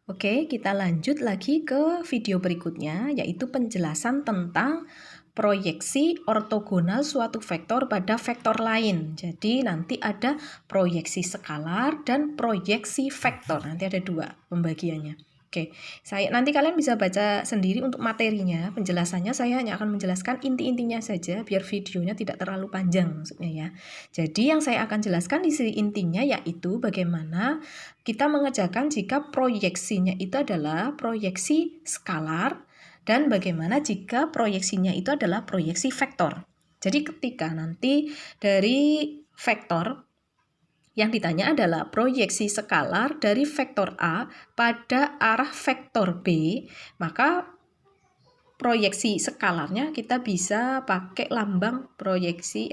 Oke, kita lanjut lagi ke video berikutnya, yaitu penjelasan tentang proyeksi ortogonal suatu vektor pada vektor lain. Jadi nanti ada proyeksi skalar dan proyeksi vektor. Nanti ada dua pembagiannya. Oke, nanti kalian bisa baca sendiri untuk materinya, penjelasannya saya hanya akan menjelaskan inti-intinya saja biar videonya tidak terlalu panjang maksudnya ya. Jadi yang saya akan jelaskan di sini intinya yaitu bagaimana kita mengerjakan jika proyeksinya itu adalah proyeksi skalar dan bagaimana jika proyeksinya itu adalah proyeksi vektor. Jadi ketika nanti dari vektor yang ditanya adalah proyeksi skalar dari vektor A pada arah vektor B, maka proyeksi skalarnya kita bisa pakai lambang proyeksi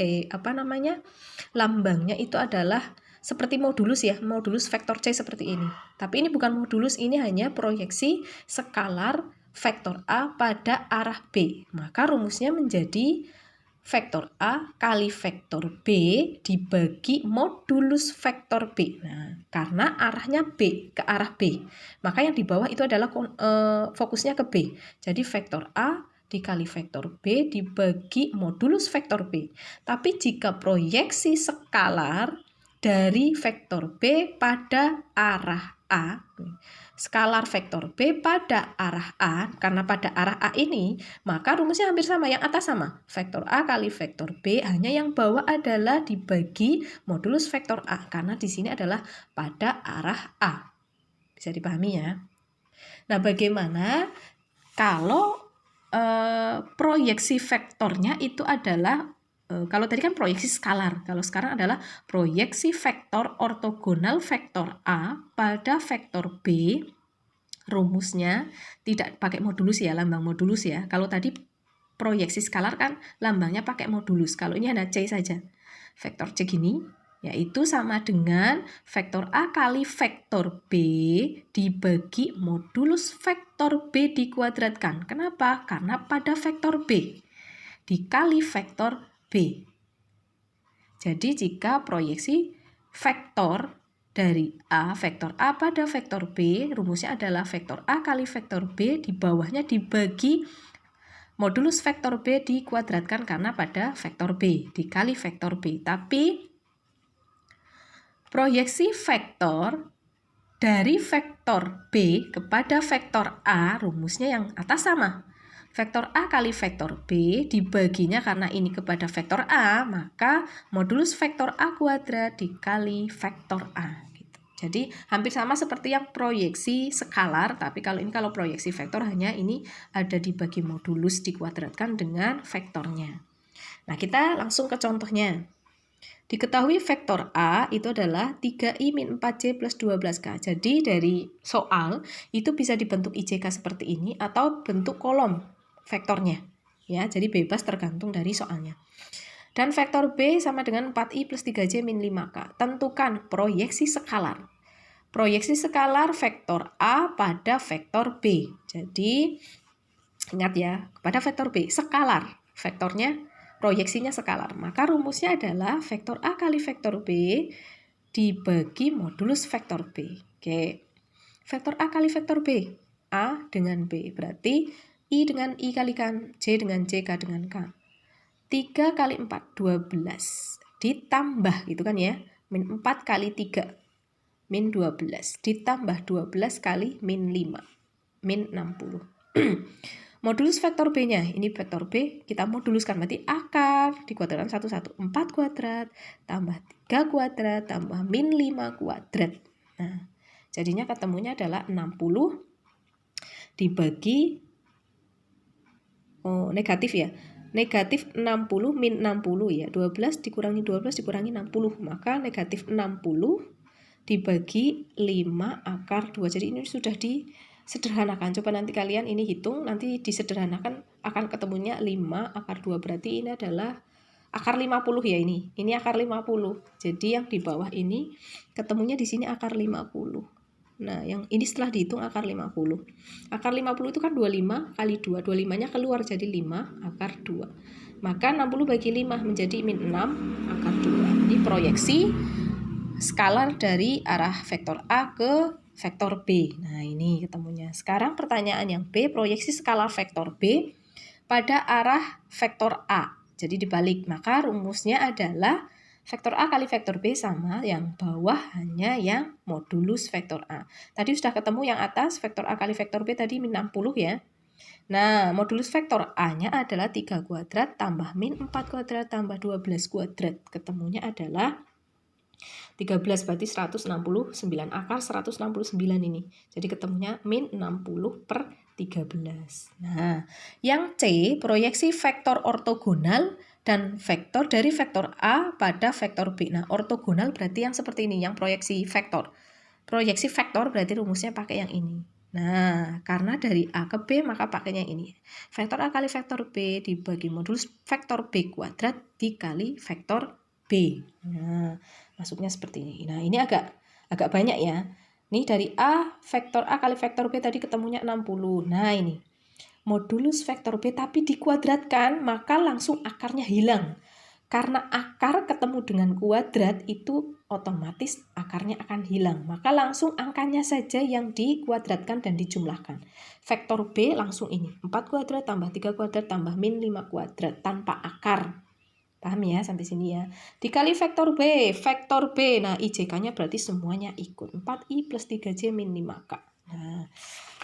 lambangnya itu adalah seperti modulus ya, modulus vektor C seperti ini. Tapi ini bukan modulus, ini hanya proyeksi skalar vektor A pada arah B. Maka rumusnya menjadi vektor A kali vektor B dibagi modulus vektor B. Nah, karena arahnya B ke arah B, maka yang di bawah itu adalah fokusnya ke B. Jadi vektor A dikali vektor B dibagi modulus vektor B. Tapi jika proyeksi skalar dari vektor B pada arah A, skalar vektor B pada arah A, karena pada arah A ini, maka rumusnya hampir sama, yang atas sama. Vektor A kali vektor B, hanya yang bawah adalah dibagi modulus vektor A, karena di sini adalah pada arah A. Bisa dipahami ya? Nah, bagaimana kalau proyeksi vektornya itu adalah kalau tadi kan proyeksi skalar, kalau sekarang adalah proyeksi vektor ortogonal vektor A pada vektor B. Rumusnya tidak pakai modulus ya, lambang modulus ya. Kalau tadi proyeksi skalar kan lambangnya pakai modulus, kalau ini hanya C saja. Vektor C gini, yaitu sama dengan vektor A kali vektor B dibagi modulus vektor B dikuadratkan. Kenapa? Karena pada vektor B dikali vektor B. Jadi jika proyeksi vektor dari A, vektor A pada vektor B, rumusnya adalah vektor A kali vektor B, di bawahnya dibagi modulus vektor B dikuadratkan karena pada vektor B, dikali vektor B. Tapi proyeksi vektor dari vektor B kepada vektor A, rumusnya yang atas sama. Vektor A kali vektor B dibaginya karena ini kepada vektor A, maka modulus vektor A kuadrat dikali vektor A. Gitu. Jadi hampir sama seperti yang proyeksi skalar, tapi kalau proyeksi vektor hanya ini ada dibagi modulus dikuadratkan dengan vektornya. Nah, kita langsung ke contohnya. Diketahui vektor A itu adalah 3i-4j plus 12k. Jadi dari soal itu bisa dibentuk IJK seperti ini atau bentuk kolom vektornya. Ya, jadi bebas tergantung dari soalnya. Dan vektor B sama dengan 4i plus 3j min 5k. Tentukan proyeksi skalar. Proyeksi skalar vektor A pada vektor B. Jadi ingat ya, pada vektor B skalar. Vektornya proyeksinya skalar. Maka rumusnya adalah vektor A kali vektor B dibagi modulus vektor B. Oke. Vektor A kali vektor B. A dengan B. Berarti I dengan I kalikan J dengan J, K dengan K. 3 kali 4, 12. Ditambah gitu kan ya. Min 4 kali 3, min 12. Ditambah 12 kali min 5, min 60. Modulus vektor B-nya, ini vektor B, kita moduluskan, berarti akar dikuadratkan 1, 4 kuadrat, tambah 3 kuadrat, tambah min 5 kuadrat. Nah, jadinya ketemunya adalah 60 dibagi, negatif ya, negatif 60 min 60 ya, 12 dikurangi 60, maka negatif 60 dibagi 5 akar 2, jadi ini sudah disederhanakan. Coba nanti kalian ini hitung, nanti disederhanakan akan ketemunya 5 akar 2, berarti ini adalah akar 50 ya, ini akar 50, jadi yang di bawah ini ketemunya di sini akar 50. Nah, yang ini setelah dihitung akar 50. Akar 50 itu kan 25 kali 2. 25-nya keluar jadi 5 akar 2. Maka 60 bagi 5 menjadi min 6 akar 2. Ini proyeksi skalar dari arah vektor A ke vektor B. Nah, ini ketemunya. Sekarang pertanyaan yang B, proyeksi skalar vektor B pada arah vektor A. Jadi dibalik, maka rumusnya adalah vektor A kali vektor B sama, yang bawah hanya yang modulus vektor A. Tadi sudah ketemu yang atas, vektor A kali vektor B tadi min 60 ya. Nah, modulus vektor A-nya adalah 3 kuadrat tambah min 4 kuadrat tambah 12 kuadrat. Ketemunya adalah 13 berarti 169, akar 169 ini. Jadi ketemunya min 60 per 13. Nah, yang C, proyeksi vektor ortogonal dan vektor dari vektor A pada vektor B. Nah, ortogonal berarti yang seperti ini, yang proyeksi vektor. Proyeksi vektor berarti rumusnya pakai yang ini. Nah, karena dari A ke B maka pakainya ini. Vektor A kali vektor B dibagi modulus vektor B kuadrat dikali vektor B. Nah, masuknya seperti ini. Nah, ini agak banyak ya. Ini dari A, vektor A kali vektor B tadi ketemunya 60. Nah, ini. Modulus vektor B tapi dikuadratkan, maka langsung akarnya hilang. Karena akar ketemu dengan kuadrat itu otomatis akarnya akan hilang. Maka langsung angkanya saja yang dikuadratkan dan dijumlahkan. Vektor B langsung ini. 4 kuadrat tambah 3 kuadrat tambah min 5 kuadrat tanpa akar. Paham ya sampai sini ya. Dikali vektor B. Vektor B. Nah, IJK-nya berarti semuanya ikut. 4I plus 3J min 5K. Nah,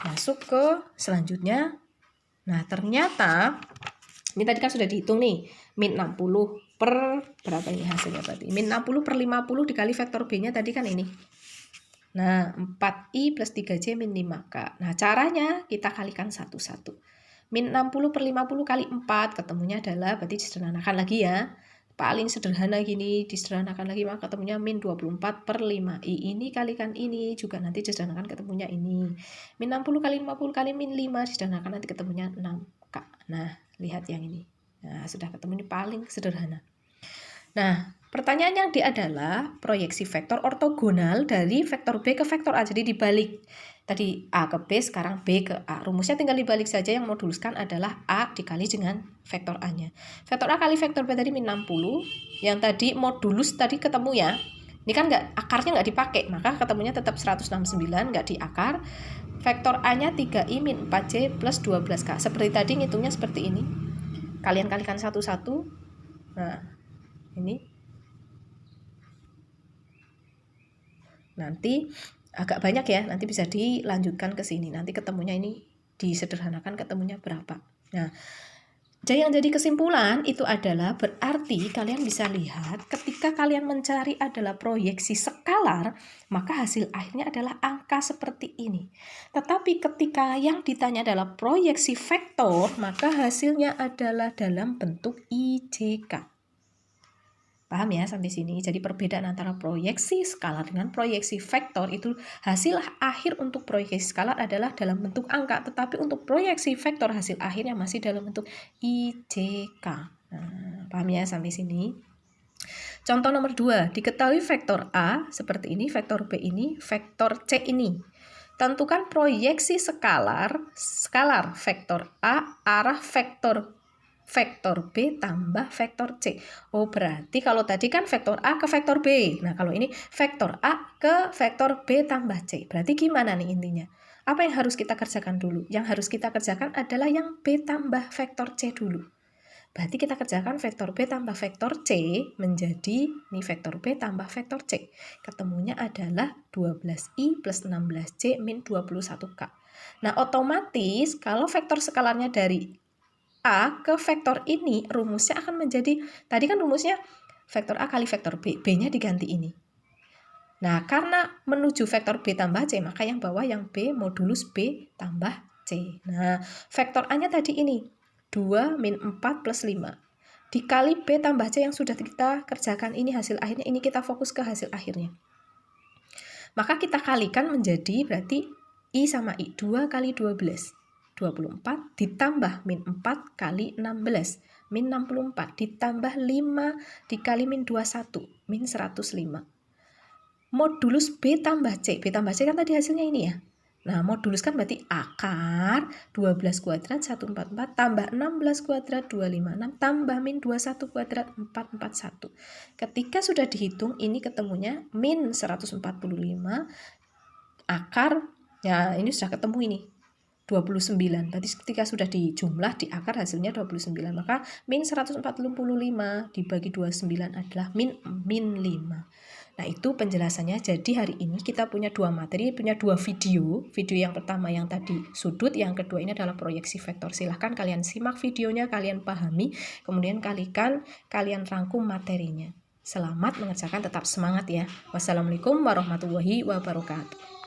masuk ke selanjutnya. Nah, ternyata ini tadi kan sudah dihitung nih. Min 60 per berapa ini hasilnya berarti? Min 60 per 50 dikali vektor B-nya tadi kan ini. Nah, 4I plus 3J min 5K. Nah, caranya kita kalikan satu-satu. Min 60 per 50 kali 4, ketemunya adalah, berarti disederhanakan lagi ya. Paling sederhana gini, disederhanakan lagi maka ketemunya min 24 per 5I. Ini kalikan ini, juga nanti disederhanakan ketemunya ini. Min 60 kali 50 kali min 5, disederhanakan nanti ketemunya 6K. Nah, lihat yang ini. Nah, sudah ketemu, ini paling sederhana. Nah, pertanyaan yang adalah proyeksi vektor ortogonal dari vektor B ke vektor A. Jadi dibalik. Tadi A ke B, sekarang B ke A. Rumusnya tinggal dibalik saja, yang moduluskan adalah A dikali dengan vektor A-nya. Vektor A kali vektor B tadi min 60. Yang tadi modulus tadi ketemu ya. Ini kan akarnya nggak dipakai, maka ketemunya tetap 169, nggak diakar. Vektor A-nya 3I min 4J plus 12K. Seperti tadi ngitungnya seperti ini. Kalian kalikan satu-satu. Nah, ini nanti agak banyak ya, nanti bisa dilanjutkan ke sini. Nanti ketemunya ini disederhanakan ketemunya berapa. Nah, yang jadi kesimpulan itu adalah berarti kalian bisa lihat ketika kalian mencari adalah proyeksi skalar, maka hasil akhirnya adalah angka seperti ini. Tetapi ketika yang ditanya adalah proyeksi vektor, maka hasilnya adalah dalam bentuk IJK. Paham ya sampai sini? Jadi perbedaan antara proyeksi skalar dengan proyeksi vektor itu hasil akhir untuk proyeksi skalar adalah dalam bentuk angka, tetapi untuk proyeksi vektor hasil akhirnya masih dalam bentuk IJK. Nah, paham ya sampai sini? Contoh nomor 2, diketahui vektor A seperti ini, vektor B ini, vektor C ini. Tentukan proyeksi skalar vektor A arah vektor B tambah vektor C. Oh, berarti kalau tadi kan vektor A ke vektor B. Nah, kalau ini vektor A ke vektor B tambah C. Berarti gimana nih intinya? Apa yang harus kita kerjakan dulu? Yang harus kita kerjakan adalah yang B tambah vektor C dulu. Berarti kita kerjakan vektor B tambah vektor C menjadi ini vektor B tambah vektor C. Ketemunya adalah 12I plus 16J min 21K. Nah, otomatis kalau vektor skalarnya dari A ke vektor ini, rumusnya akan menjadi, tadi kan rumusnya vektor A kali vektor B, B-nya diganti ini. Nah, karena menuju vektor B tambah C, maka yang bawah yang B modulus B tambah C. Nah, vektor A-nya tadi ini, 2 min 4 plus 5. Dikali B tambah C yang sudah kita kerjakan ini hasil akhirnya, ini kita fokus ke hasil akhirnya. Maka kita kalikan menjadi berarti I sama I, 2 kali 12. 24 ditambah min 4 kali 16 min 64 ditambah 5 dikali min 21 min 105. Modulus B tambah C kan tadi hasilnya ini ya. Nah, modulus kan berarti akar 12 kuadrat 144 tambah 16 kuadrat 256 tambah min 21 kuadrat 441. Ketika sudah dihitung ini ketemunya min 145, akar, ya ini sudah ketemu ini 29. Berarti ketika sudah dijumlah di akar hasilnya 29, maka min 145 dibagi 29 adalah min 5. Nah, itu penjelasannya. Jadi hari ini kita punya dua materi, punya dua video. Video yang pertama yang tadi sudut, yang kedua ini adalah proyeksi vektor. Silahkan kalian simak videonya, kalian pahami, kemudian kalian rangkum materinya. Selamat mengerjakan, tetap semangat ya. Wassalamualaikum warahmatullahi wabarakatuh.